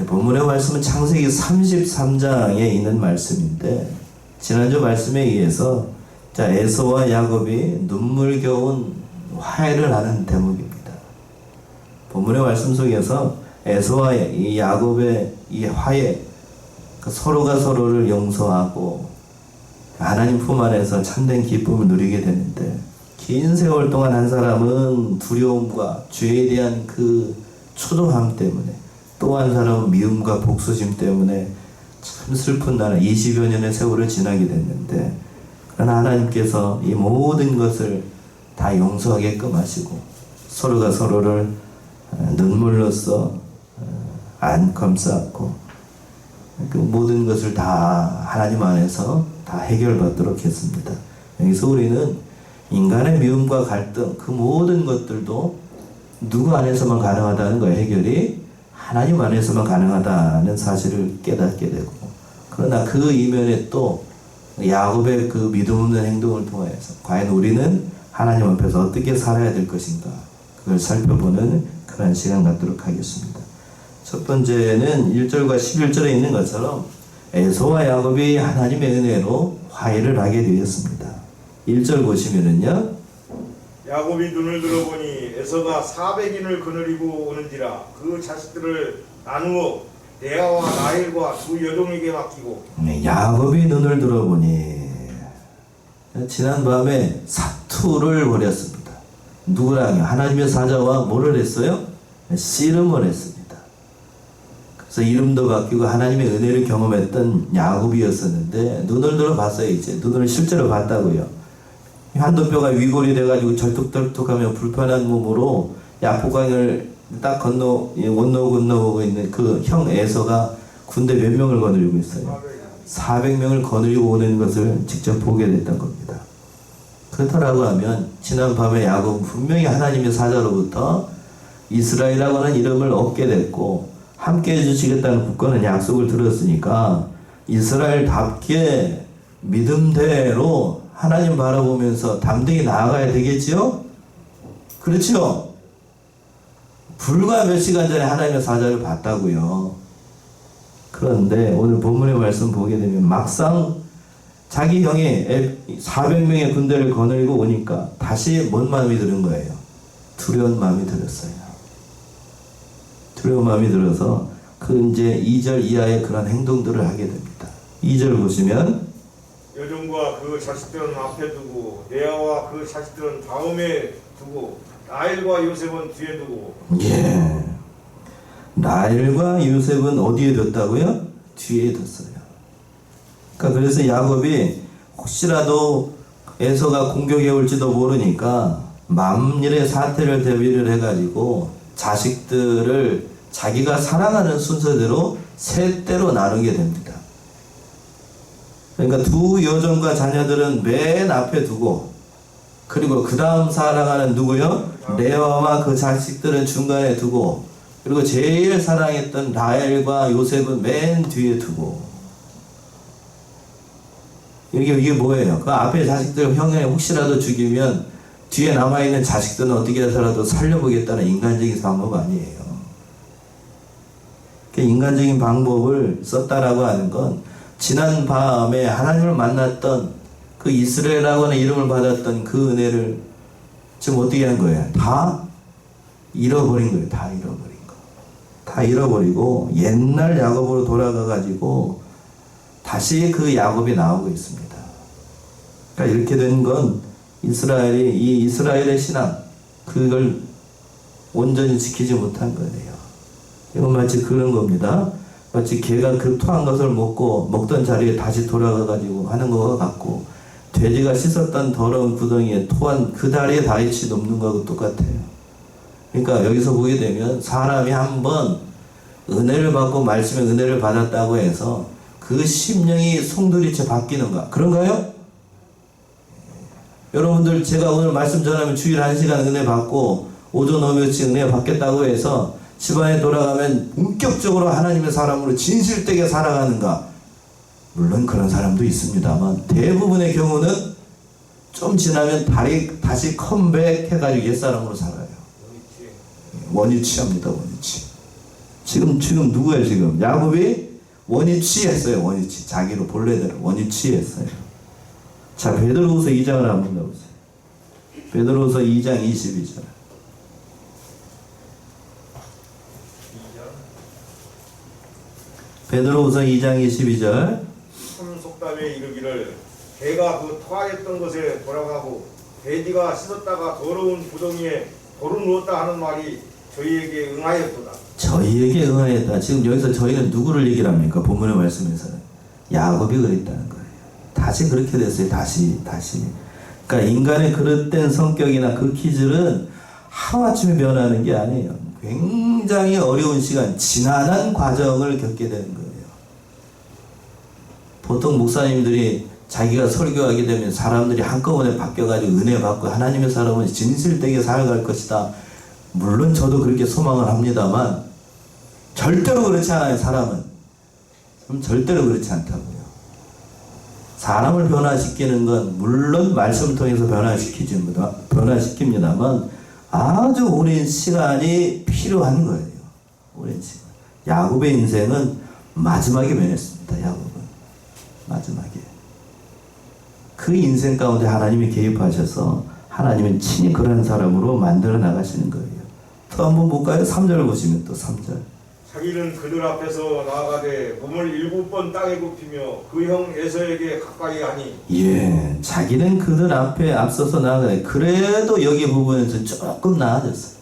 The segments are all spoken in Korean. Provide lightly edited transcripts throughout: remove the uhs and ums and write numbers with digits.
본문의 말씀은 창세기 33장에 있는 말씀인데, 지난주 말씀에 의해서 에서와 야곱이 눈물겨운 화해를 하는 대목입니다. 본문의 말씀 속에서 에서와 이 야곱의 이 화해, 서로가 서로를 용서하고 하나님 품 안에서 참된 기쁨을 누리게 되는데, 긴 세월 동안 한 사람은 두려움과 죄에 대한 그 초조함 때문에, 또 한 사람은 미움과 복수심 때문에 참 슬픈 나라 20여 년의 세월을 지나게 됐는데, 그러나 하나님께서 이 모든 것을 다 용서하게끔 하시고 서로가 서로를 눈물로써 안감싸고 그 모든 것을 다 하나님 안에서 다 해결받도록 했습니다. 여기서 우리는 인간의 미움과 갈등, 그 모든 것들도 누구 안에서만 가능하다는 거예요. 해결이 하나님 안에서만 가능하다는 사실을 깨닫게 되고, 그러나 그 이면에 또 야곱의 그 믿음 없는 행동을 통해서 과연 우리는 하나님 앞에서 어떻게 살아야 될 것인가, 그걸 살펴보는 그런 시간 갖도록 하겠습니다. 첫 번째는 1절과 11절에 있는 것처럼 에서와 야곱이 하나님의 은혜로 화해를 하게 되었습니다. 1절 보시면은요, 야곱이 눈을 들어보니 에서가 400인을 거느리고 오는지라 그 자식들을 나누어 레아와 라헬과 두 여종에게 맡기고. 야곱이 눈을 들어보니 지난밤에 사투를 벌였습니다. 누구랑요? 하나님의 사자와 뭐를 했어요? 씨름을 했습니다. 그래서 이름도 바뀌고 하나님의 은혜를 경험했던 야곱이었었는데, 눈을 들어봤어요. 이제 눈을 실제로 봤다고요. 한도 뼈가 위골이 돼가지고 절뚝절뚝하며 불편한 몸으로 야포강을 딱 건너오고 있는 그 형 에서가 군대 몇 명을 거느리고 있어요? 400명을 거느리고 오는 것을 직접 보게 됐던 겁니다. 그렇다라고 하면 지난 밤에 야곱은 분명히 하나님의 사자로부터 이스라엘이라고 하는 이름을 얻게 됐고, 함께 해주시겠다는 굳건한 약속을 들었으니까 이스라엘답게 믿음대로 하나님 바라보면서 담대히 나아가야 되겠지요? 그렇죠? 불과 몇 시간 전에 하나님의 사자를 봤다고요. 그런데 오늘 본문의 말씀 보게 되면 막상 자기 형이 400명의 군대를 거느리고 오니까 다시 뭔 마음이 드는 거예요? 두려운 마음이 들었어요. 두려운 마음이 들어서 그 이제 2절 이하의 그런 행동들을 하게 됩니다. 2절 보시면 여종과 그 자식들은 앞에 두고 레아와 그 자식들은 다음에 두고 라헬과 요셉은 뒤에 두고. 예. 라헬과 요셉은 어디에 뒀다고요? 뒤에 뒀어요. 그러니까 그래서 야곱이 혹시라도 에서가 공격해 올지도 모르니까 만일의 사태를 대비를 해가지고 자식들을 자기가 사랑하는 순서대로 세 대로 나누게 됩니다. 그러니까 두 여종과 자녀들은 맨 앞에 두고, 그리고 그 다음 사랑하는 누구요? 레아와 그 자식들은 중간에 두고, 그리고 제일 사랑했던 라헬과 요셉은 맨 뒤에 두고. 이게 뭐예요? 그 앞에 자식들 형에 혹시라도 죽이면 뒤에 남아있는 자식들은 어떻게 해서라도 살려보겠다는 인간적인 방법 아니에요. 그 인간적인 방법을 썼다라고 하는 건 지난 밤에 하나님을 만났던 그 이스라엘이라고 하는 이름을 받았던 그 은혜를 지금 어떻게 한 거예요? 다 잃어버린 거예요. 다 잃어버린 거. 다 잃어버리고 옛날 야곱으로 돌아가가지고 다시 그 야곱이 나오고 있습니다. 그러니까 이렇게 된 건 이 이스라엘의 신앙, 그걸 온전히 지키지 못한 거예요. 이건 마치 그런 겁니다. 마치 개가 그 토한 것을 먹던 자리에 다시 돌아가가지고 하는 것과 같고, 돼지가 씻었던 더러운 구덩이에 토한 그 다리에 다시 눕는 것과 똑같아요. 그러니까 여기서 보게 되면 사람이 한번 은혜를 받고 말씀의 은혜를 받았다고 해서 그 심령이 송두리째 바뀌는가? 그런가요? 여러분들, 제가 오늘 말씀 전하면 주일 1시간 은혜 받고 오전 오며칠 은혜 받겠다고 해서 집안에 돌아가면 본격적으로 하나님의 사람으로 진실되게 살아가는가? 물론 그런 사람도 있습니다만 대부분의 경우는 좀 지나면 다시 컴백해가지고 옛사람으로 살아요. 원위치합니다. 원위치. 지금 누구예요 지금? 야곱이 원위치했어요. 원위치. 자기로 본래대로 원위치했어요. 자, 베드로후서 2장을 한번 보세요. 베드로후서 2장 22절. 베드로후서 2장 22절. 참 속담에 이르기를 개가 그 토하였던 것에 돌아가고 돼지가 씻었다가 더러운 구덩이에 돌을 누웠다 하는 말이 저희에게 응하였도다. 저희에게 응하였다. 지금 여기서 저희는 누구를 얘기를 합니까? 본문의 말씀에서는 야곱이 그랬다는 거예요. 다시 그렇게 됐어요. 다시. 그러니까 인간의 그릇된 성격이나 그 기질은 하루아침에 변하는 게 아니에요. 굉장히 어려운 시간, 지난한 과정을 겪게 되는 거예요. 보통 목사님들이 자기가 설교하게 되면 사람들이 한꺼번에 바뀌어가지고 은혜 받고 하나님의 사람은 진실되게 살아갈 것이다. 물론 저도 그렇게 소망을 합니다만 절대로 그렇지 않아요. 사람은 절대로 그렇지 않다고요. 사람을 변화시키는 건 물론 말씀을 통해서 변화시킵니다만 아주 오랜 시간이 필요한 거예요. 오랜 시간. 야곱의 인생은 마지막에 변했습니다. 야곱은 마지막에. 그 인생 가운데 하나님이 개입하셔서 하나님은 친히 그런 사람으로 만들어 나가시는 거예요. 또 한번 볼까요? 3절을 보시면 또 3절. 자기는 그들 앞에서 나아가되 몸을 7번 땅에 굽히며 그 형 에서에게 가까이 하니. 예, 자기는 그들 앞에 앞서서 나아가되 그래도 여기 부분에서 조금 나아졌어요.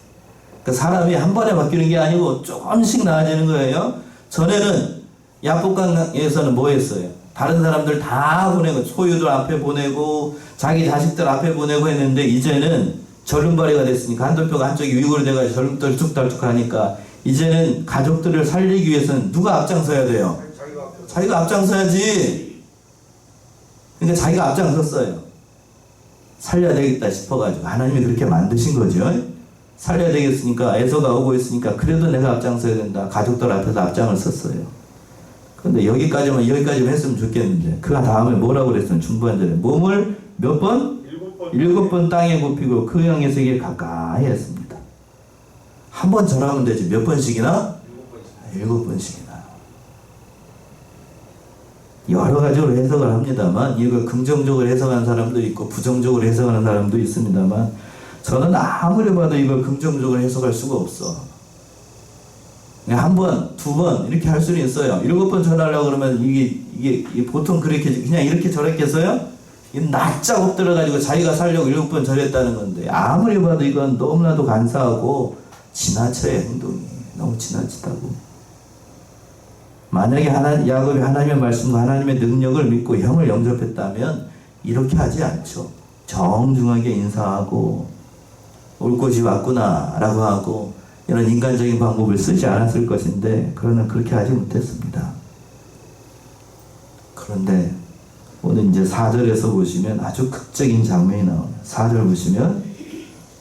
그러니까 사람이 한 번에 바뀌는 게 아니고 조금씩 나아지는 거예요. 전에는 야복강에서는 뭐 했어요? 다른 사람들 다 보내고 소유들 앞에 보내고 자기 자식들 앞에 보내고 했는데 이제는 절름발이가 됐으니까 한돌표가 한쪽이 위골이 돼가지고 절름떨쭉달쭉 하니까 이제는 가족들을 살리기 위해서는 누가 앞장서야 돼요? 자기가 앞장서야지. 그러니까 자기가 앞장섰어요. 살려야 되겠다 싶어가지고 하나님이 그렇게 만드신 거죠. 살려야 되겠으니까 에서가 오고 있으니까 그래도 내가 앞장서야 된다. 가족들 앞에서 앞장을 섰어요. 근데 여기까지만 했으면 좋겠는데 그 다음에 뭐라고 그랬어요? 중반절에 몸을 몇 번? 7번 땅에 굽히고 그 형에서에게 가까이 했습니다. 한 번 절하면 되지 몇 번씩이나? 7번씩이나. 여러 가지로 해석을 합니다만 이걸 긍정적으로 해석하는 사람도 있고 부정적으로 해석하는 사람도 있습니다만 저는 아무리 봐도 이걸 긍정적으로 해석할 수가 없어. 한 번, 2번 이렇게 할 수는 있어요. 7번 절하려고 그러면 이게 보통 그렇게 그냥 이렇게 절했겠어요? 낯짝 엎드려가지고 자기가 살려고 7번 절했다는 건데 아무리 봐도 이건 너무나도 간사하고 지나쳐요. 행동이 너무 지나치다고. 만약에 야곱이 하나님의 말씀과 하나님의 능력을 믿고 형을 영접했다면 이렇게 하지 않죠. 정중하게 인사하고 올 곳이 왔구나 라고 하고 이런 인간적인 방법을 쓰지 않았을 것인데 그러나 그렇게 하지 못했습니다. 그런데 오늘 이제 4절에서 보시면 아주 극적인 장면이 나와요. 4절 보시면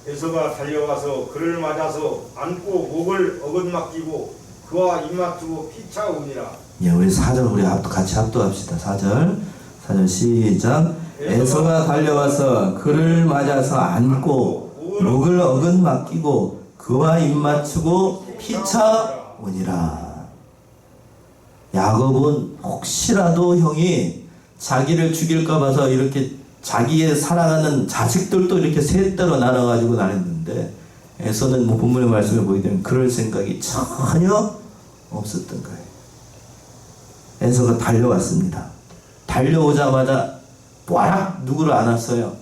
에서가 달려가서 그를 맞아서 안고 목을 어긋맡기고 그와 입맞추고 피차오니라. 예, 우리 4절 우리 같이 합독합시다. 4절 시작. 에서가 달려와서 그를 맞아서 안고 목을 어긋맡기고 그와 입맞추고 피차오니라. 야곱은 혹시라도 형이 자기를 죽일까 봐서 이렇게 자기의 사랑하는 자식들도 이렇게 셋대로 나눠가지고 나눴는데 에서는 뭐 본문의 말씀에 보게 되면 그럴 생각이 전혀 없었던 거예요. 에서가 달려왔습니다. 달려오자마자 꽉 누구를 안았어요?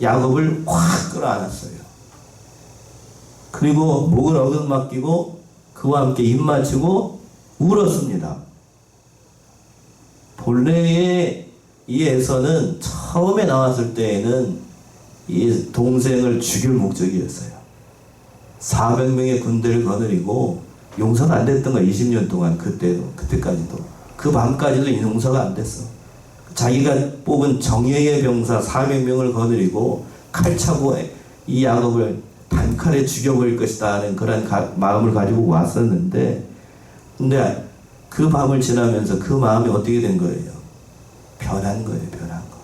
야곱을 확 끌어안았어요. 그리고 목을 어긋맡기고 그와 함께 입맞추고 울었습니다. 본래의 이 에서는 처음에 나왔을 때에는 이 동생을 죽일 목적이었어요. 400명의 군대를 거느리고 용서가 안 됐던 거야. 20년 동안 그때까지도 그 밤까지도 용서가 안 됐어. 자기가 뽑은 정예의 병사 400명을 거느리고 칼차고 이 야곱을 단칼에 죽여버릴 것이다 하는 그런 마음을 가지고 왔었는데 근데 그 밤을 지나면서 그 마음이 어떻게 된 거예요? 변한 거예요. 변한 거.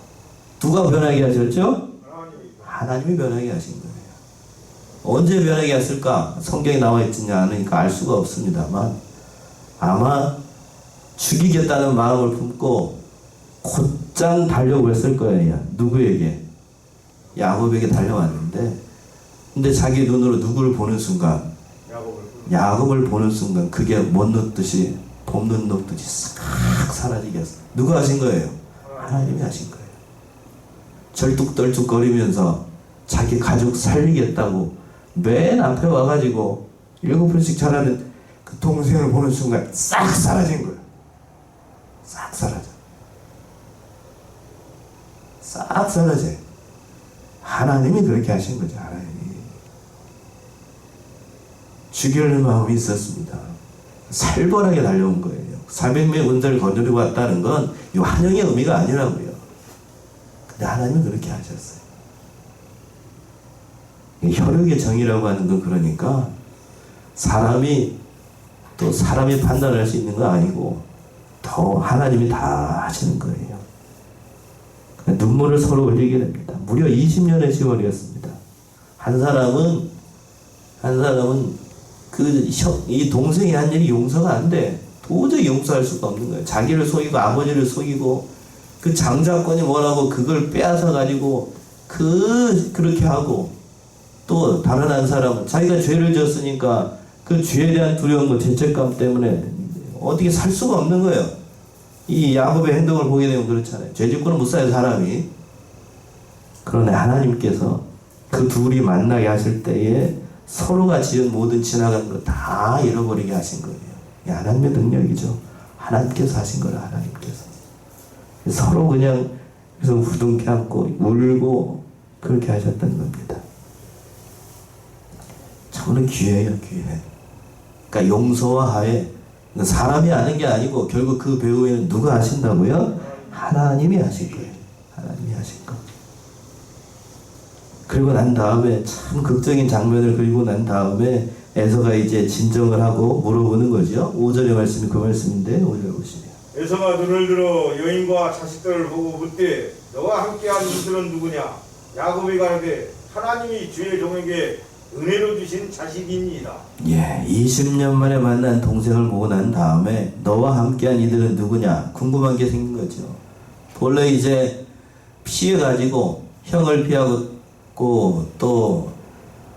누가 변하게 하셨죠? 하나님이 변하게 하신 거예요. 언제 변하게 했을까? 성경에 나와 있지 않으니까 알 수가 없습니다만 아마 죽이겠다는 마음을 품고 곧장 달려오고 했을 거예요. 누구에게? 야곱에게 달려왔는데 근데 자기 눈으로 누구를 보는 순간 야곱을 보는 순간 그게 못 놓듯이 봄눈 녹듯이 싹 사라지게 했어. 누가 하신 거예요? 하나님이 하신 거예요. 절뚝떨뚝거리면서 자기 가족 살리겠다고 맨 앞에 와가지고 7번씩 자라는 그 동생을 보는 순간 싹 사라진 거예요. 싹 사라져. 싹 사라져. 하나님이 그렇게 하신 거죠. 하나님이. 죽이려는 마음이 있었습니다. 살벌하게 달려온 거예요. 400명의 은사를 거느리고 왔다는 건 이 환영의 의미가 아니라고요. 근데 하나님은 그렇게 하셨어요. 혈육의 정의라고 하는 건 그러니까 사람이 또 사람이 판단할 수 있는 거 아니고 더 하나님이 다 하시는 거예요. 눈물을 서로 흘리게 됩니다. 무려 20년의 세월이었습니다. 한 사람은 이 동생이 한 일이 용서가 안 돼. 도저히 용서할 수가 없는 거예요. 자기를 속이고 아버지를 속이고 그 장자권이 뭐라고 그걸 빼앗아 가지고 그렇게 하고 또 다른 한 사람은 자기가 죄를 지었으니까 그 죄에 대한 두려움과 죄책감 때문에 어떻게 살 수가 없는 거예요. 이 야곱의 행동을 보게 되면 그렇잖아요. 죄 짓고는 못 살아요, 사람이. 그러나 하나님께서 그 둘이 만나게 하실 때에 서로가 지은 모든 지나간 거 다 잃어버리게 하신 거예요. 이 하나님의 능력이죠. 하나님께서 하신 거라, 하나님께서. 서로 그냥 그래서 부둥켜 안고 울고 그렇게 하셨던 겁니다. 저는 기회예요, 기회. 그러니까 용서와 화해. 사람이 하는 게 아니고 결국 그 배후에는 누가 하신다고요? 하나님이 하실 거예요. 하나님이 하실 거. 그리고 난 다음에 참 극적인 장면을 그리고 난 다음에 에서가 이제 진정을 하고 물어보는 거죠. 5절의 말씀이 그 말씀인데 5절 보시면 에서가 눈을 들어 여인과 자식들을 보고 묻되 너와 함께한 이들은 누구냐? 야곱이 가로되 하나님이 주의 종에게 은혜로 주신 자식이니이다. 예, 20년 만에 만난 동생을 보고 난 다음에 너와 함께한 이들은 누구냐? 궁금한 게 생긴 거죠. 본래 이제 피해가지고 형을 피하고 또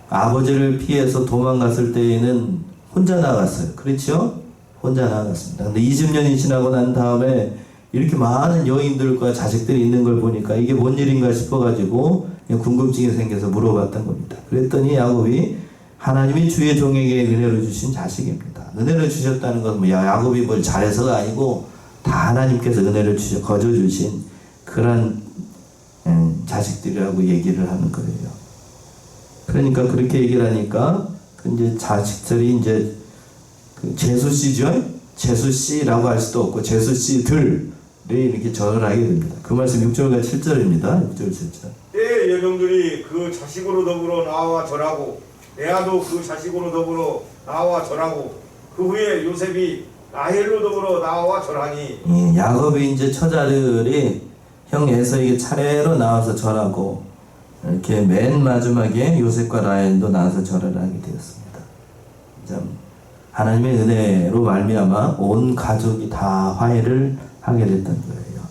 아버지를 피해서 도망갔을 때에는 혼자 나갔어요. 그렇죠? 혼자 나갔습니다. 근데 20년이 지나고 난 다음에 이렇게 많은 여인들과 자식들이 있는 걸 보니까 이게 뭔 일인가 싶어가지고 궁금증이 생겨서 물어봤던 겁니다. 그랬더니 야곱이 하나님이 주의 종에게 은혜를 주신 자식입니다. 은혜를 주셨다는 건 야곱이 뭘 잘해서가 아니고 다 하나님께서 은혜를 거저주신 그런 자식들이라고 얘기를 하는 거예요. 그러니까 그렇게 얘기를 하니까 이제 자식들이 이제 그 제수씨죠? 제수씨라고 할 수도 없고 제수씨들이 이렇게 절을 하게 됩니다. 그 말씀 6절과 7절입니다. 6절 7절. 때의 여종들이 그 자식으로 더불어 나와 절하고 레아도 그 자식으로 더불어 나와 절하고 그 후에 요셉이 라헬로 더불어 나와 절하니 야곱이 이제 처자들이 형 에서에게 차례로 나와서 절하고 이렇게 맨 마지막에 요셉과 라헬도 나와서 절을 하게 되었습니다. 참 하나님의 은혜로 말미암아 온 가족이 다 화해를 하게 됐던 거예요.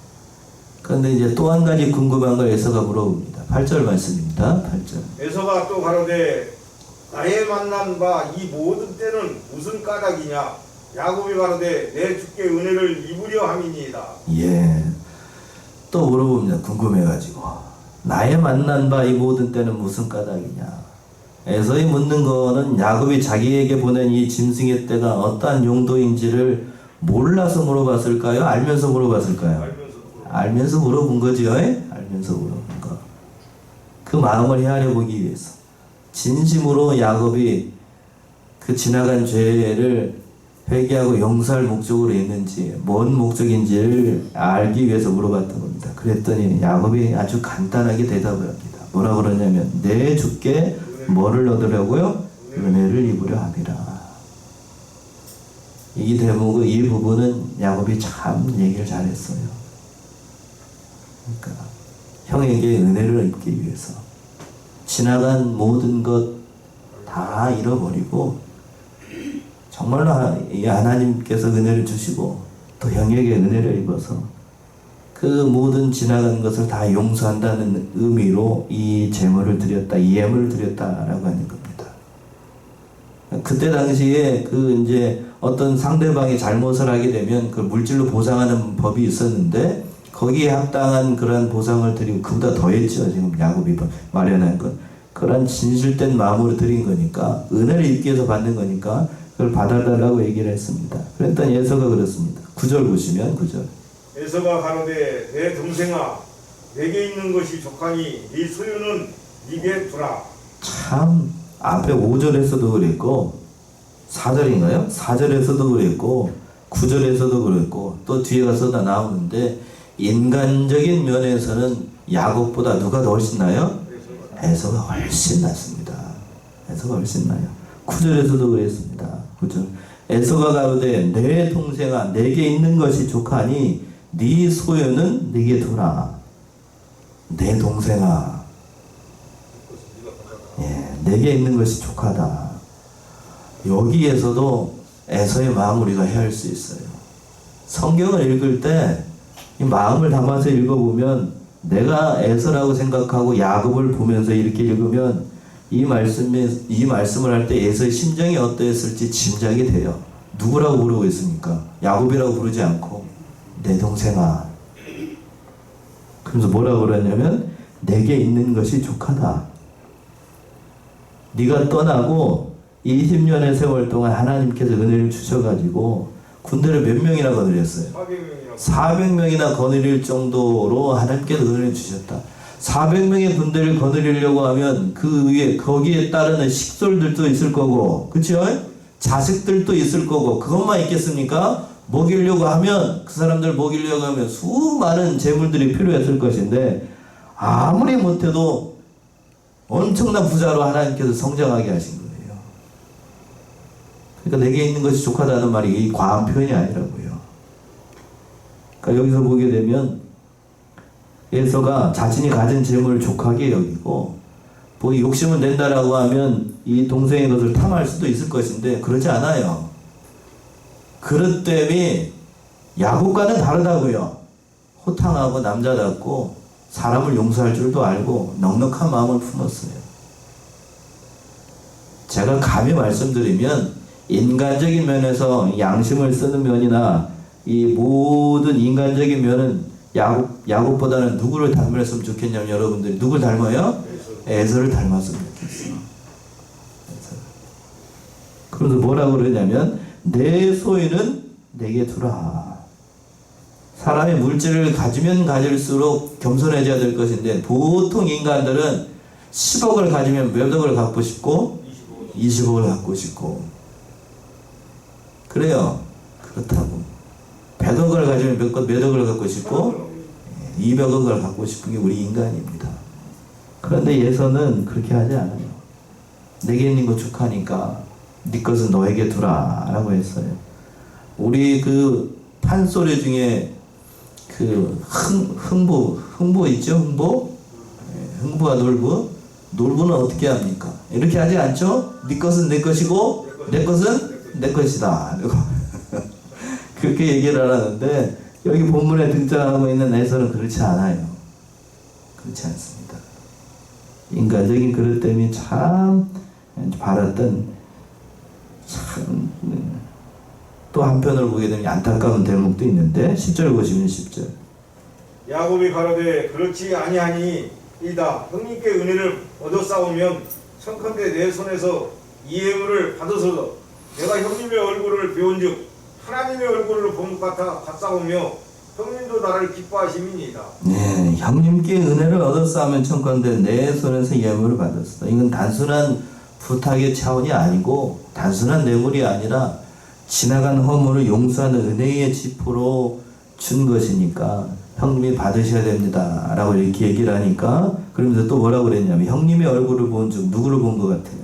그런데 이제 또 한 가지 궁금한 걸 에서가 물어봅니다. 8절 말씀입니다. 8절. 에서가 또 가로되 나의 만난 바 이 모든 때는 무슨 까닭이냐? 야곱이 가로되 내 주께 은혜를 입으려 함이니이다. 예. 또 물어봅니다. 궁금해가지고. 나의 만난 바 이 모든 때는 무슨 까닭이냐? 에서이 묻는 거는 야곱이 자기에게 보낸 이 짐승의 때가 어떠한 용도인지를 몰라서 물어봤을까요? 알면서 물어봤을까요? 알면서 물어본 거죠. 알면서 물어본 거. 그 마음을 헤아려 보기 위해서. 진심으로 야곱이 그 지나간 죄를 회개하고 용서할 목적으로 했는지 뭔 목적인지를 알기 위해서 물어봤던 겁니다. 그랬더니 야곱이 아주 간단하게 대답을 합니다. 뭐라 그러냐면 내 주께 뭐를 얻으려고요? 은혜를 입으려 함이라. 이 대목의 이 부분은 야곱이 참 얘기를 잘했어요. 그러니까 형에게 은혜를 입기 위해서 지나간 모든 것 다 잃어버리고 정말로 이 하나님께서 은혜를 주시고 또 형에게 은혜를 입어서 그 모든 지나간 것을 다 용서한다는 의미로 이 제물을 드렸다, 이 예물을 드렸다라고 하는 겁니다. 그때 당시에 그 이제 어떤 상대방이 잘못을 하게 되면 그 물질로 보상하는 법이 있었는데 거기에 합당한 그러한 보상을 드리고 그보다 더했죠. 지금 야곱이 마련한 것. 그런 진실된 마음으로 드린 거니까 은혜를 입기 위해서 받는 거니까 그걸 받아달라고 얘기를 했습니다. 그랬더니 에서가 그렇습니다. 9절 보시면 9절. 에서가 가로되 내 동생아 내게 있는 것이 족하니 네 소유는 네게 두라. 참 앞에 5절에서도 그랬고 4절인가요? 4절에서도 그랬고 9절에서도 그랬고 또 뒤에 가서 다 나오는데 인간적인 면에서는 야곱보다 누가 더 훨씬 나요? 에서가 훨씬 낫습니다. 에서가 훨씬 나요. 9절에서도 그랬습니다. 9절. 에서가 가로되 내 동생아 내게 있는 것이 족하니 네 소유는 네게 두라. 내 동생아 내게 있는 것이 족하다. 여기에서도 에서의 마음을 우리가 헤아릴 수 있어요. 성경을 읽을 때 이 마음을 담아서 읽어보면 내가 에서라고 생각하고 야곱을 보면서 이렇게 읽으면 이 말씀을 할 때 에서의 심정이 어떠했을지 짐작이 돼요. 누구라고 부르고 있습니까? 야곱이라고 부르지 않고 내 동생아. 그러면서 뭐라고 그러냐면 내게 있는 것이 족하다. 네가 떠나고 20년의 세월 동안 하나님께서 은혜를 주셔가지고 군대를 몇 명이나 거느렸어요? 400명이나 거느릴 정도로 하나님께서 은혜를 주셨다. 400명의 군대를 거느리려고 하면 그 위에 거기에 따르는 식솔들도 있을 거고, 그렇죠? 자식들도 있을 거고, 그것만 있겠습니까? 먹이려고 하면 그 사람들 먹이려고 하면 수많은 재물들이 필요했을 것인데 아무리 못해도 엄청난 부자로 하나님께서 성장하게 하신 거예요. 그러니까 내게 있는 것이 족하다는 말이 과한 표현이 아니라고요. 그러니까 여기서 보게 되면 에서가 자신이 가진 재물을 족하게 여기고 뭐 욕심을 낸다라고 하면 이 동생의 것을 탐할 수도 있을 것인데 그러지 않아요. 그릇 때문에 야곱과는 다르다고요. 호탕하고 남자답고 사람을 용서할 줄도 알고 넉넉한 마음을 품었어요. 제가 감히 말씀드리면 인간적인 면에서 양심을 쓰는 면이나 이 모든 인간적인 면은 야곱보다는 누구를 닮았으면 좋겠냐면 여러분들이 누굴 닮아요? 에서를 닮았으면 좋겠어요. 그래서 뭐라고 그러냐면 내 소유는 내게 두라. 사람이 물질을 가지면 가질수록 겸손해져야 될 것인데 보통 인간들은 10억을 가지면 몇 억을 갖고 싶고 20억을 갖고 싶고 그래요. 그렇다고 100억을 가지면 몇 억을 갖고 싶고 200억을 갖고 싶은 게 우리 인간입니다. 그런데 예서는 그렇게 하지 않아요. 내게 있는 거 족하니까 네 것은 너에게 두라 라고 했어요. 우리 그 판소리 중에 그 흥부 있죠? 흥부와 놀부는 어떻게 합니까? 이렇게 하지 않죠? 네 것은 내 것이고 내 것은 내 것이다. 그렇게 얘기를 하는데 여기 본문에 등장하고 있는 에서는 그렇지 않아요. 그렇지 않습니다. 인간적인 그릇 때문에 참 바랐던 참 또 한편으로 보게 되면 안타까운 대목도 있는데 10절 보시면 10절 야곱이 가로되 그렇지 아니하니 이다 형님께 은혜를 얻어 싸우면 청컨대 내 손에서 이 예물을 받아서 내가 형님의 얼굴을 배운즉 하나님의 얼굴을 본 것 같아 받사오며 형님도 나를 기뻐하심이니이다. 네, 형님께 은혜를 얻어 싸우면 청컨대 내 손에서 예물을 받았어. 이건 단순한 부탁의 차원이 아니고 단순한 뇌물이 아니라 지나간 허물을 용서하는 은혜의 지포로 준 것이니까 형님이 받으셔야 됩니다 라고 이렇게 얘기를 하니까 그러면서 또 뭐라고 그랬냐면 형님의 얼굴을 본 즉 누구를 본 것 같아요?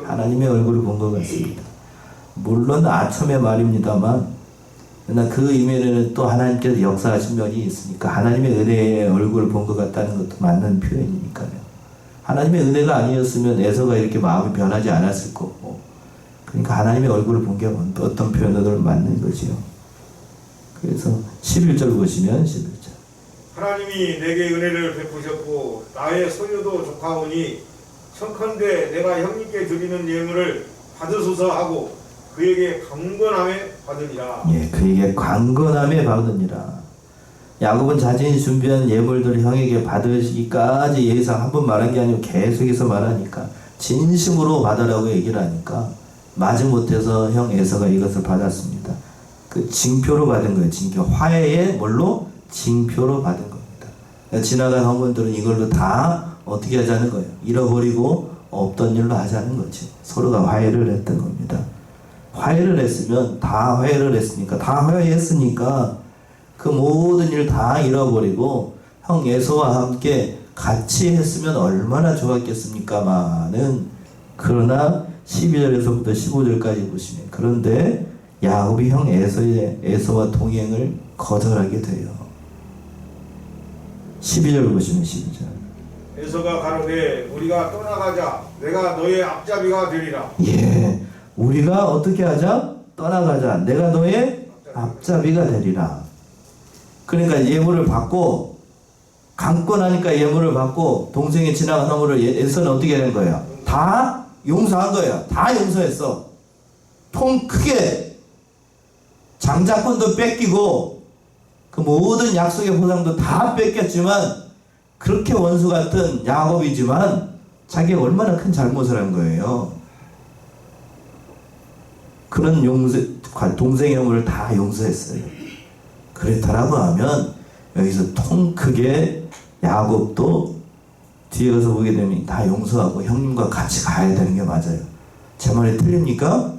하나님의 얼굴을 본 것 같습니다. 물론 아첨의 말입니다만 그러나 그 이면에는 또 하나님께서 역사하신 면이 있으니까 하나님의 은혜의 얼굴을 본 것 같다는 것도 맞는 표현이니까요. 하나님의 은혜가 아니었으면 에서가 이렇게 마음이 변하지 않았을 거고, 그러니까 하나님의 얼굴을 본 게 어떤 표현으로 맞는 거지요. 그래서 11절 보시면 11절. 하나님이 내게 은혜를 베푸셨고 나의 소유도 족하오니 청컨대 내가 형님께 드리는 예물을 받으소서 하고 그에게 강건함에 받으니라. 예, 그에게 강건함에 받으니라. 야곱은 자신이 준비한 예물들을 형에게 받으시기까지 예상 한 번 말한 게 아니고 계속해서 말하니까 진심으로 받으라고 얘기를 하니까 마지못해서 형 에서가 이것을 받았습니다. 그 징표로 받은 거예요. 징표. 화해의 뭘로? 징표로 받은 겁니다. 그러니까 지나간 형분들은 이걸로 다 어떻게 하자는 거예요? 잃어버리고 없던 일로 하자는 거지. 서로가 화해를 했던 겁니다. 화해를 했으면 다 화해를 했으니까 다 화해했으니까 그 모든 일 다 잃어버리고 형 에서와 함께 같이 했으면 얼마나 좋았겠습니까마는, 그러나 12절에서부터 15절까지 보시면 그런데 야곱이 형 에서와 동행을 거절하게 돼요. 12절 보시면 12절. 에서가 가로되 우리가 떠나가자 내가 너의 앞잡이가 되리라. 예, 우리가 어떻게 하자? 떠나가자. 내가 너의 앞잡이가 되리라. 그러니까 예물을 받고 강권하니까 예물을 받고 동생이 지나간 허물을 에서는 어떻게 된 거예요? 다 용서한 거예요. 다 용서했어. 통 크게 장자권도 뺏기고 그 모든 약속의 보상도 다 뺏겼지만 그렇게 원수 같은 야곱이지만 자기가 얼마나 큰 잘못을 한 거예요. 그런 동생의 허물을 다 용서했어요. 그랬다라고 하면 여기서 통 크게 야곱도 뒤에 가서 보게 되면 다 용서하고 형님과 같이 가야 되는 게 맞아요. 제 말이 틀립니까?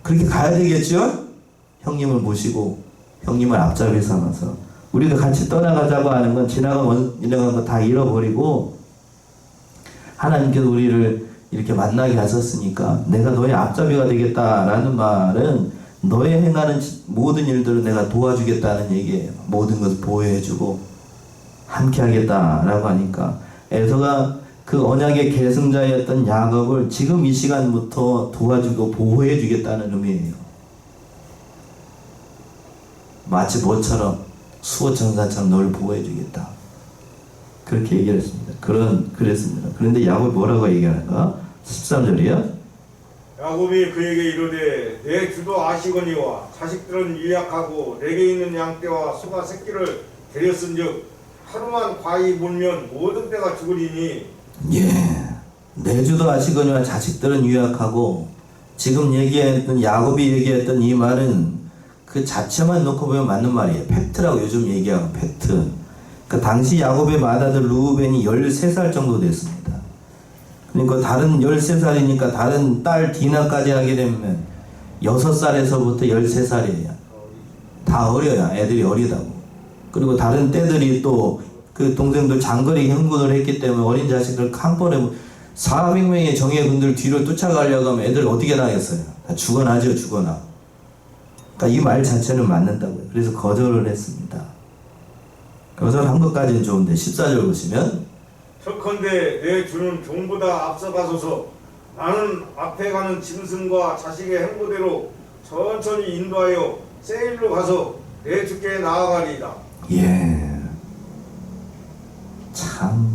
그렇게 가야 되겠죠? 형님을 모시고 형님을 앞잡이 삼아서 우리가 같이 떠나가자고 하는 건 지나간 거 다 잃어버리고 하나님께서 우리를 이렇게 만나게 하셨으니까 내가 너의 앞잡이가 되겠다라는 말은 너의 행하는 모든 일들을 내가 도와주겠다는 얘기예요. 모든 것을 보호해주고 함께 하겠다라고 하니까 에서가 그 언약의 계승자였던 야곱을 지금 이 시간부터 도와주고 보호해주겠다는 의미예요. 마치 뭐처럼 수호천사처럼 너를 보호해주겠다. 그렇게 얘기를 했습니다. 그랬습니다. 그런데 야곱이 뭐라고 얘기하는가? 13절이요. 야곱이 그에게 이르되 내 주도 아시거니와 자식들은 유약하고 내게 있는 양떼와 소가 새끼를 데렸은즉 하루만 과히 몰면 모든 때가 죽으리니. 예, 내 주도 아시거니와 자식들은 유약하고, 지금 얘기했던 야곱이 얘기했던 이 말은 그 자체만 놓고 보면 맞는 말이에요. 팩트라고 요즘 얘기하고 팩트. 그 당시 야곱의 맏아들 루벤이 13살 정도 됐습니다. 그러니까 다른 13살이니까 다른 딸 디나까지 하게 되면 6살에서부터 13살이에요. 다 어려요. 애들이 어리다고. 그리고 다른 때들이 또 그 동생들 장거리 형군을 했기 때문에 어린 자식들 한 번에 400명의 정예군들 뒤로 쫓아가려고 하면 애들 어떻게 나겠어요? 다 죽어나죠, 죽어나. 그러니까 이 말 자체는 맞는다고요. 그래서 거절을 했습니다. 거절한 것까지는 좋은데 14절 보시면 청컨대 내 주는 종보다 앞서가소서. 나는 앞에 가는 짐승과 자식의 행보대로 천천히 인도하여 세일로 가서 내 주께 나아가리이다. 예. 참.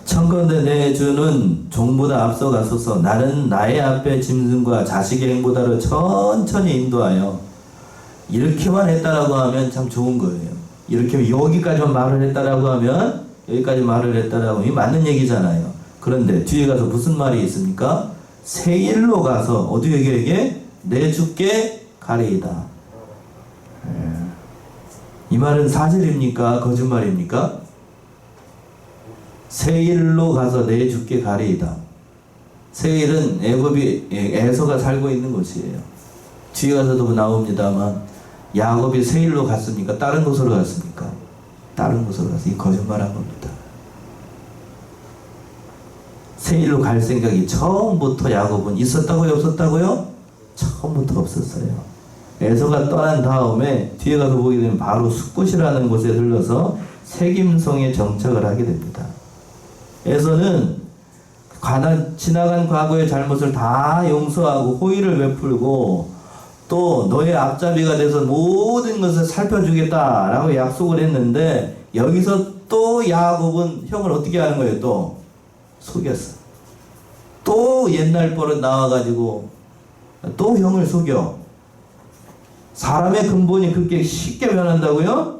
청컨대 내 주는 종보다 앞서가소서. 나는 나의 앞에 짐승과 자식의 행보다로 천천히 인도하여. 이렇게만 했다라고 하면 참 좋은 거예요. 이렇게 여기까지만 말을 했다라고 하면 여기까지 말을 했다라고 하면 맞는 얘기잖아요. 그런데 뒤에 가서 무슨 말이 있습니까? 세일로 가서 어디에게? 내 주께 가리이다. 이 말은 사실입니까? 거짓말입니까? 세일로 가서 내 주께 가리이다. 세일은 에서가 살고 있는 곳이에요. 뒤에 가서도 나옵니다만 야곱이 세일로 갔습니까? 다른 곳으로 갔습니까? 다른 곳으로 가서 이 거짓말한 겁니다. 세일로 갈 생각이 처음부터 야곱은 있었다고요? 없었다고요? 처음부터 없었어요. 에서가 떠난 다음에 뒤에 가서 보게 되면 바로 숫곳이라는 곳에 들러서 세김성에 정착을 하게 됩니다. 에서는 지나간 과거의 잘못을 다 용서하고 호의를 베풀고 또 너의 앞잡이가 돼서 모든 것을 살펴주겠다라고 약속을 했는데 여기서 또 야곱은 형을 어떻게 하는 거예요? 또 속였어. 또 옛날 버릇 나와가지고 또 형을 속여. 사람의 근본이 그렇게 쉽게 변한다고요?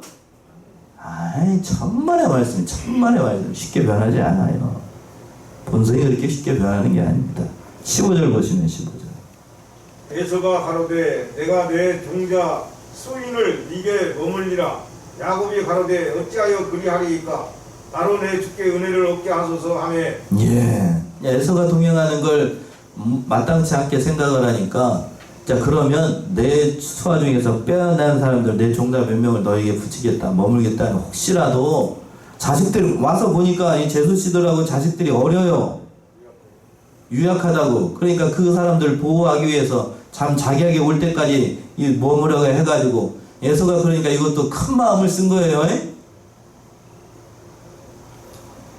아이, 천만의 말씀, 천만의 말씀. 쉽게 변하지 않아요. 본성이 그렇게 쉽게 변하는 게 아닙니다. 15절 보시면 15절. 에서가 가로되 내가 내 종자 수인을 네게 머물리라. 야곱이 가로되 어찌하여 그리하리이까. 나로 내 주께 은혜를 얻게 하소서 하며. 예. 에서가 동행하는 걸 마땅치 않게 생각을 하니까 자 그러면 내 수하 중에서 빼어난 사람들 내 종자 몇 명을 너에게 붙이겠다 머물겠다. 혹시라도 자식들 와서 보니까 이 제수씨들하고 자식들이 어려요. 유약하다고. 그러니까 그 사람들 보호하기 위해서 참 자기에게 올 때까지 이 머무려가 해가지고 에서가 그러니까 이것도 큰 마음을 쓴 거예요.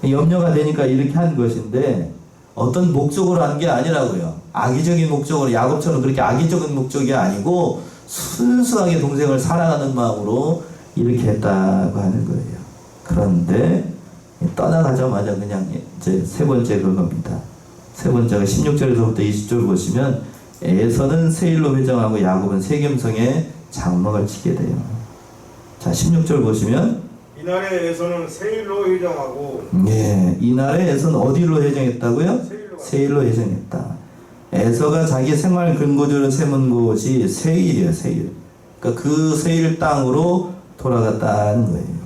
염려가 되니까 이렇게 한 것인데 어떤 목적으로 한 게 아니라고요. 악의적인 목적으로 야곱처럼 그렇게 악의적인 목적이 아니고 순수하게 동생을 사랑하는 마음으로 이렇게 했다고 하는 거예요. 그런데 떠나가자마자 그냥 이제 세 번째 그겁니다. 세 번째가 16절에서부터 20절 보시면 에서는 세일로 회정하고 야곱은 세겜성에 장막을 치게 돼요. 자 16절 보시면 이날에 에서는 세일로 회정하고. 예, 이날에 에서는 어디로 회정했다고요? 세일로 회정했다. 에서가 자기 생활 근거지로 세운 곳이 세일이에요. 세일. 그러니까 그 세일 땅으로 돌아갔다는 거예요.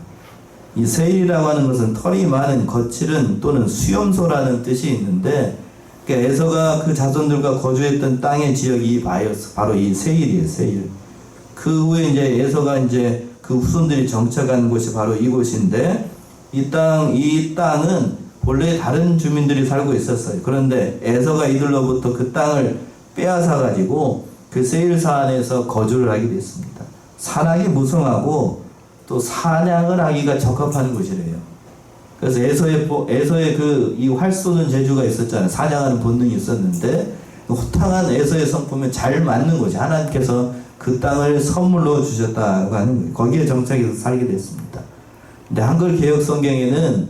이 세일이라고 하는 것은 털이 많은 거칠은 또는 수염소라는 뜻이 있는데 그러니까 에서가 그 자손들과 거주했던 땅의 지역이 바로 이 세일이에요. 세일. 그 후에 이제 에서가 이제 그 후손들이 정착한 곳이 바로 이곳인데 이 땅은 본래 다른 주민들이 살고 있었어요. 그런데 에서가 이들로부터 그 땅을 빼앗아 가지고 그 세일산에서 거주를 하게 됐습니다. 산악이 무성하고 또 사냥을 하기가 적합한 곳이래요. 그래서 에서의 그 이 활 쏘는 재주가 있었잖아요. 사냥하는 본능이 있었는데 호탕한 에서의 성품에 잘 맞는 곳이 하나님께서 그 땅을 선물로 주셨다고 하는 거예요. 거기에 정착해서 살게 됐습니다. 근데 한글 개혁 성경에는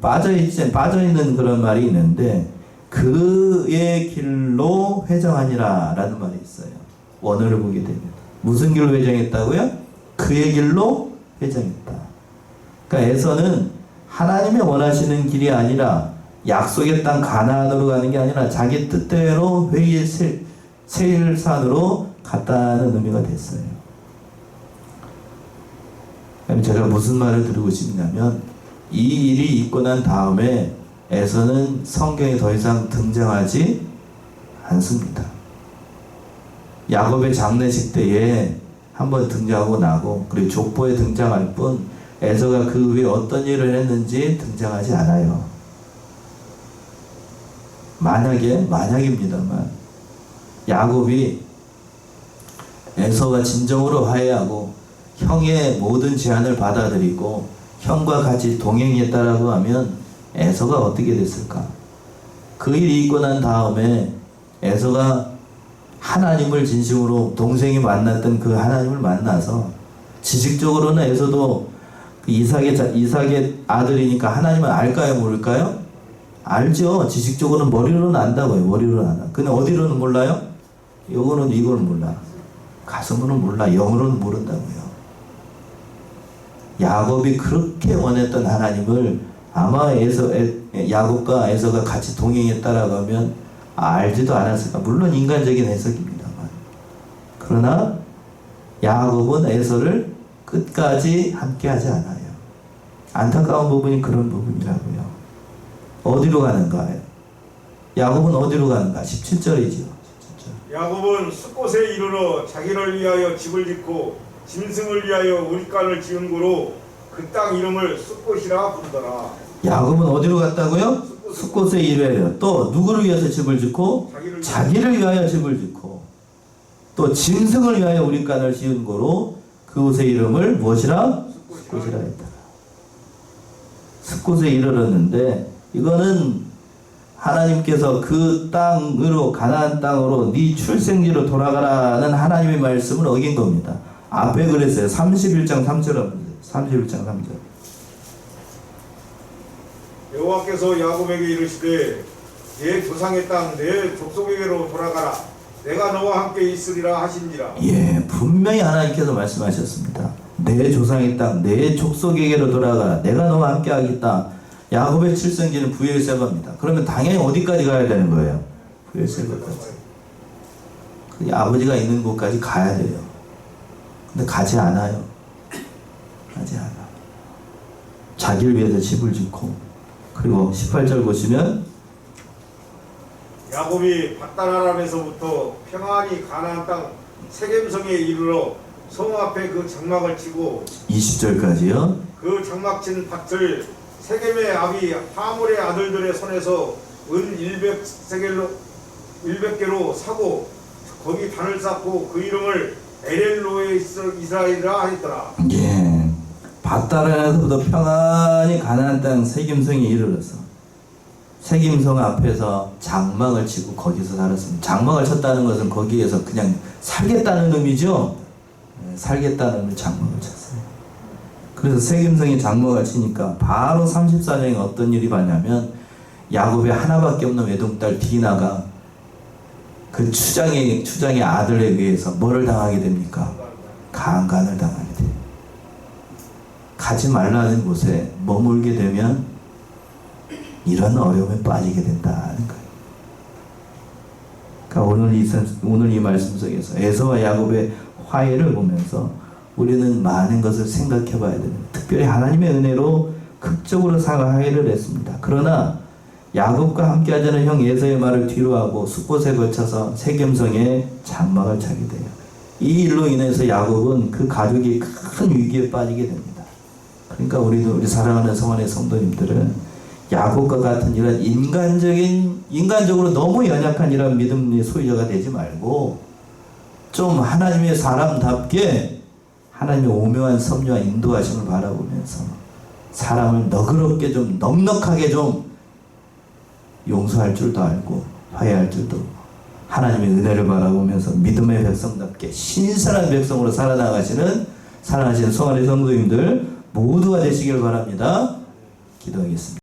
빠져있는 그런 말이 있는데 그의 길로 회정하니라 라는 말이 있어요. 원어를 보게 되면 무슨 길로 회정했다고요? 그의 길로 회정했다. 그러니까 에서는 하나님의 원하시는 길이 아니라 약속의 땅 가나안으로 가는 게 아니라 자기 뜻대로 회의 세일산으로 갔다는 의미가 됐어요. 그럼 제가 무슨 말을 드리고 싶냐면 이 일이 있고 난 다음에 에서는 성경에 더 이상 등장하지 않습니다. 야곱의 장례식 때에 한번 등장하고 나고 그리고 족보에 등장할 뿐 에서가 그 후에 어떤 일을 했는지 등장하지 않아요. 만약입니다만 야곱이 에서가 진정으로 화해하고 형의 모든 제안을 받아들이고 형과 같이 동행했다라고 하면 에서가 어떻게 됐을까? 그 일이 있고 난 다음에 에서가 하나님을 진심으로 동생이 만났던 그 하나님을 만나서 지식적으로는 에서도 이삭의 아들이니까 하나님을 알까요? 모를까요? 알죠. 지식적으로는 머리로는 안다고요. 머리로는 안다. 근데 어디로는 몰라요? 이거는 이걸 몰라. 가슴으로는 몰라. 영으로는 모른다고요. 야곱이 그렇게 원했던 하나님을 아마 야곱과 에서가 같이 동행했다라고 하면 알지도 않았을까. 물론 인간적인 해석입니다만. 그러나 야곱은 에서를 끝까지 함께하지 않아요. 안타까운 부분이 그런 부분이라고요. 어디로 가는가요? 야곱은 어디로 가는가? 17절이죠. 17절. 야곱은 숫곳에 이르러 자기를 위하여 집을 짓고 짐승을 위하여 우리간을 지은 고로 그 땅 이름을 숫곳이라 부르더라. 야곱은 어디로 갔다고요? 숫곳에 이르러. 또 누구를 위해서 집을 짓고? 자기를 위하여 집을 짓고 또 짐승을 위하여 우리간을 지은 고로 그곳의 이름을 무엇이라? 숫곳이라 했다. 숫곳에 이르렀는데 이거는 하나님께서 그 땅으로 가나안 땅으로 네 출생지로 돌아가라는 하나님의 말씀을 어긴 겁니다. 앞에 그랬어요. 31장 3절 31장 3절. 여호와께서 야곱에게 이르시되 내 조상의 땅 내 족속에게로 돌아가라. 내가 너와 함께 있으리라 하신지라. 예, 분명히 하나님께서 말씀하셨습니다. 내 조상의 땅, 내 족속에게로 돌아가라. 내가 너와 함께 하겠다. 야곱의 출생지는 부엘세바입니다. 그러면 당연히 어디까지 가야 되는 거예요? 부엘세바까지. 그 아버지가 있는 곳까지 가야 돼요. 근데 가지 않아요. 가지 않아. 자기를 위해서 집을 짓고, 그리고 18절 보시면 야곱이 밧다라람에서부터 평안히 가나안 땅 세겜성에 이르러 성 앞에 그 장막을 치고 20절까지요. 그 장막 친 밭을 세겜의 아비 하물의 아들들의 손에서 은 100개로 사고 거기 단을 쌓고 그 이름을 에렐로에 이스라엘이라 하였더라. 예, 밧다라에서부터 평안히 가나안 땅 세겜성에 이르러서 세겜성 앞에서 장막을 치고 거기서 살았습니다. 장막을 쳤다는 것은 거기에서 그냥 살겠다는 의미죠. 살겠다는 의미 장막을 쳤어요. 그래서 세겜성에 장막을 치니까 바로 34장에 어떤 일이 봤냐면 야곱의 하나밖에 없는 외동딸 디나가 그 추장의 아들에 의해서 뭐를 당하게 됩니까? 강간을 당하게 돼요. 가지 말라는 곳에 머물게 되면 이런 어려움에 빠지게 된다는 거예요. 그러니까 오늘 이 말씀 속에서 에서와 야곱의 화해를 보면서 우리는 많은 것을 생각해 봐야 됩니다. 특별히 하나님의 은혜로 극적으로 화해를 했습니다. 그러나 야곱과 함께 하자는 형 에서의 말을 뒤로하고 숫곳에 거쳐서 세겜성에 장막을 차게 돼요. 이 일로 인해서 야곱은 그 가족이 큰 위기에 빠지게 됩니다. 그러니까 우리 사랑하는 성안의 성도님들은 야곱과 같은 이런 인간적으로 너무 연약한 이런 믿음의 소유자가 되지 말고 좀 하나님의 사람답게 하나님의 오묘한 섭리와 인도하심을 바라보면서 사람을 너그럽게 좀 넉넉하게 좀 용서할 줄도 알고 화해할 줄도 하나님의 은혜를 바라보면서 믿음의 백성답게 신선한 백성으로 살아나가시는 사랑하시는 성안의 성도님들 모두가 되시길 바랍니다. 기도하겠습니다.